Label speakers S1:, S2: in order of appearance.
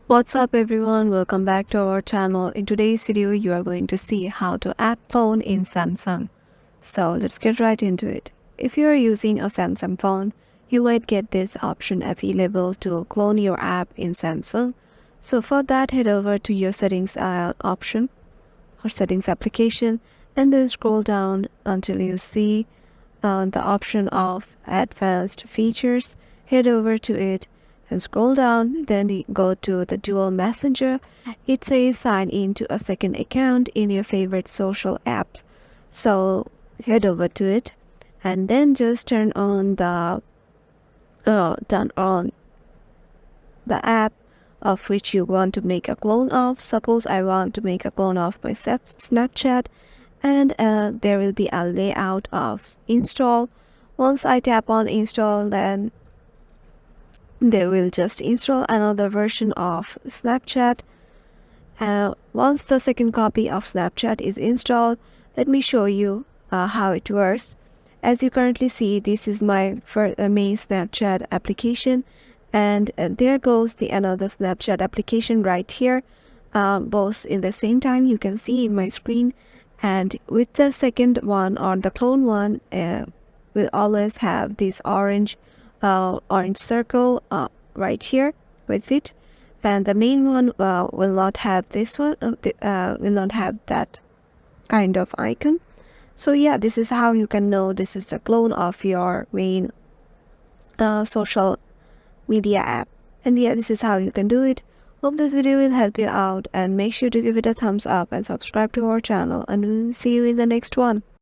S1: What's up everyone, welcome back to our channel. In today's video you are going to see how to app clone in Samsung. So let's get right into it. If you are using a Samsung phone, you might get this option available to clone your app in Samsung. So for that, head over to your settings option or settings application and then scroll down until you see the option of advanced features. Head over to it and scroll down, then go to the dual messenger. It says sign in to a second account in your favorite social app. So head over to it and then just turn on the app of which you want to make a clone of. Suppose I want to make a clone of my Snapchat, and there will be a layout of install. Once I tap on install, then they will just install another version of Snapchat. Once the second copy of Snapchat is installed, let me show you how it works. As you currently see, this is my main Snapchat application, and there goes the another Snapchat application right here. Both in the same time you can see in my screen, and with the second one or the clone one, will always have this orange circle right here with it, and the main one will not have this one, will not have that kind of icon. So yeah, this is how you can know this is a clone of your main social media app. And yeah, this is how you can do it. Hope this video will help you out, and make sure to give it a thumbs up and subscribe to our channel, and we'll see you in the next one.